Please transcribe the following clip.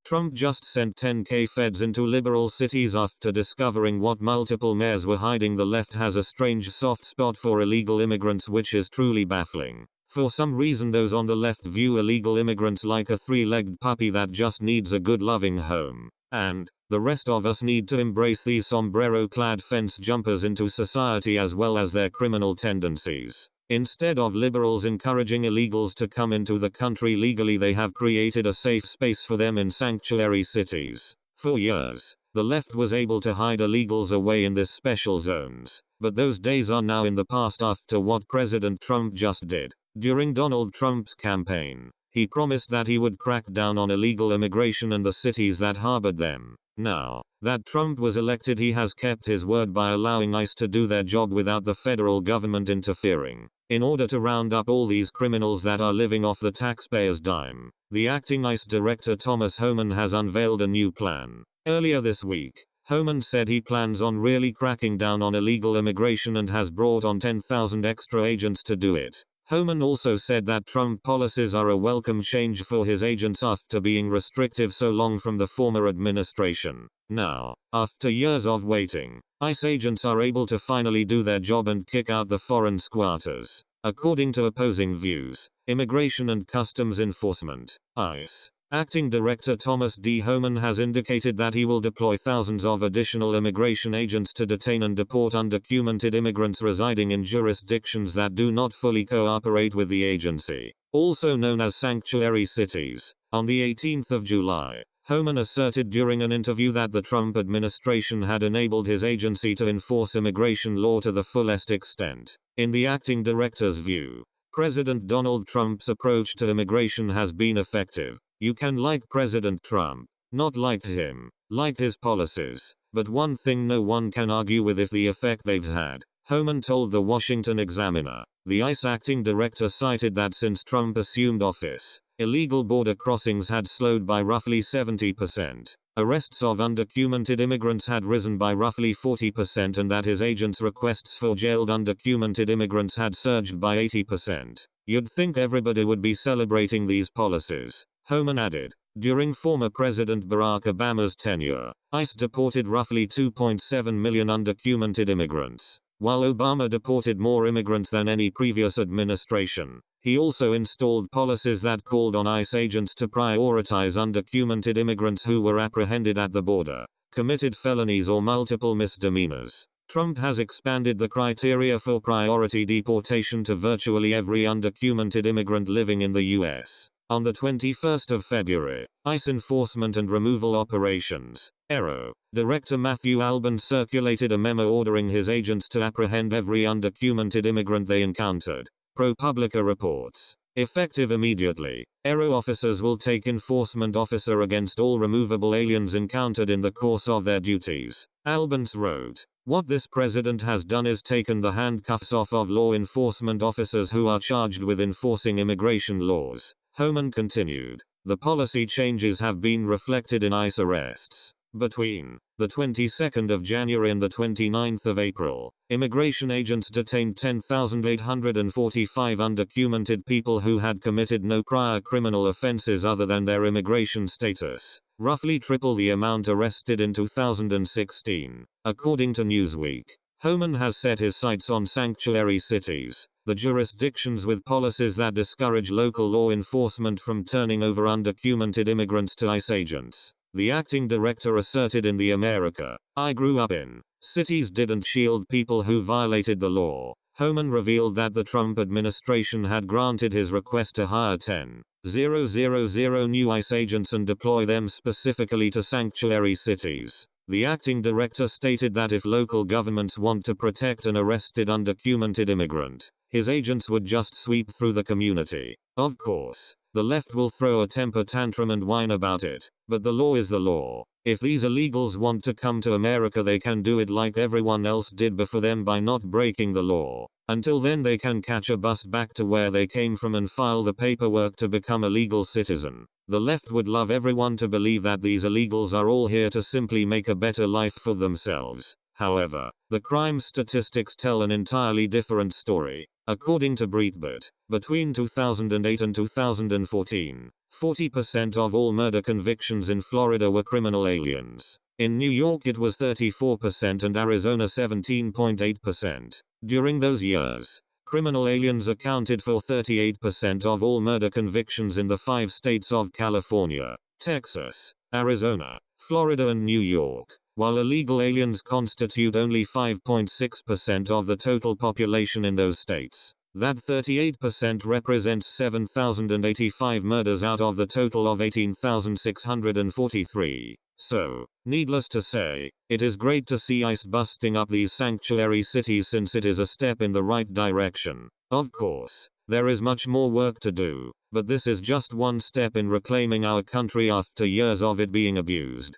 Trump just sent 10K feds into liberal cities after discovering what multiple mayors were hiding. The left has a strange soft spot for illegal immigrants, which is truly baffling. For some reason, those on the left view illegal immigrants like a three-legged puppy that just needs a good loving home. And the rest of us need to embrace these sombrero-clad fence jumpers into society as well as their criminal tendencies. Instead of liberals encouraging illegals to come into the country legally, they have created a safe space for them in sanctuary cities. For years, the left was able to hide illegals away in these special zones, but those days are now in the past after what President Trump just did. During Donald Trump's campaign, he promised that he would crack down on illegal immigration and the cities that harbored them. Now that Trump was elected, he has kept his word by allowing ICE to do their job without the federal government interfering. In order to round up all these criminals that are living off the taxpayers' dime, the acting ICE director Thomas Homan has unveiled a new plan. Earlier this week, Homan said he plans on really cracking down on illegal immigration and has brought on 10,000 extra agents to do it. Homan also said that Trump policies are a welcome change for his agents after being restrictive so long from the former administration. Now, after years of waiting, ICE agents are able to finally do their job and kick out the foreign squatters. According to opposing views, Immigration and Customs Enforcement, ICE, Acting Director Thomas D. Homan has indicated that he will deploy thousands of additional immigration agents to detain and deport undocumented immigrants residing in jurisdictions that do not fully cooperate with the agency, also known as sanctuary cities. On the 18th of July, Homan asserted during an interview that the Trump administration had enabled his agency to enforce immigration law to the fullest extent. In the acting director's view, President Donald Trump's approach to immigration has been effective. You can like President Trump, not like him, like his policies, but one thing no one can argue with is the effect they've had, Homan told the Washington Examiner. The ICE acting director cited that since Trump assumed office, illegal border crossings had slowed by roughly 70%. Arrests of undocumented immigrants had risen by roughly 40%, and that his agents' requests for jailed undocumented immigrants had surged by 80%. You'd think everybody would be celebrating these policies, Homan added. During former President Barack Obama's tenure, ICE deported roughly 2.7 million undocumented immigrants. While Obama deported more immigrants than any previous administration, he also installed policies that called on ICE agents to prioritize undocumented immigrants who were apprehended at the border, committed felonies or multiple misdemeanors. Trump has expanded the criteria for priority deportation to virtually every undocumented immigrant living in the U.S. On the 21st of February, ICE Enforcement and Removal Operations, ERO, Director Matthew Albence circulated a memo ordering his agents to apprehend every undocumented immigrant they encountered, ProPublica reports. Effective immediately, ERO officers will take enforcement officer against all removable aliens encountered in the course of their duties, Albence wrote. What this president has done is taken the handcuffs off of law enforcement officers who are charged with enforcing immigration laws. Homan continued. The policy changes have been reflected in ICE arrests. Between the 22nd of January and the 29th of April, immigration agents detained 10,845 undocumented people who had committed no prior criminal offenses other than their immigration status, roughly triple the amount arrested in 2016, according to Newsweek. Homan has set his sights on sanctuary cities, the jurisdictions with policies that discourage local law enforcement from turning over undocumented immigrants to ICE agents. The acting director asserted in the America I grew up in, cities didn't shield people who violated the law. Homan revealed that the Trump administration had granted his request to hire 10,000 new ICE agents and deploy them specifically to sanctuary cities. The acting director stated that if local governments want to protect an arrested undocumented immigrant, his agents would just sweep through the community. Of course, the left will throw a temper tantrum and whine about it, but the law is the law. If these illegals want to come to America, they can do it like everyone else did before them by not breaking the law. Until then, they can catch a bus back to where they came from and file the paperwork to become a legal citizen. The left would love everyone to believe that these illegals are all here to simply make a better life for themselves. However, the crime statistics tell an entirely different story. According to Breitbart, between 2008 and 2014, 40% of all murder convictions in Florida were criminal aliens. In New York it was 34% and Arizona 17.8%. During those years, criminal aliens accounted for 38% of all murder convictions in the 5 states of California, Texas, Arizona, Florida and New York, while illegal aliens constitute only 5.6% of the total population in those states. That 38% represents 7,085 murders out of the total of 18,643. So, needless to say, it is great to see ICE busting up these sanctuary cities since it is a step in the right direction. Of course, there is much more work to do, but this is just one step in reclaiming our country after years of it being abused.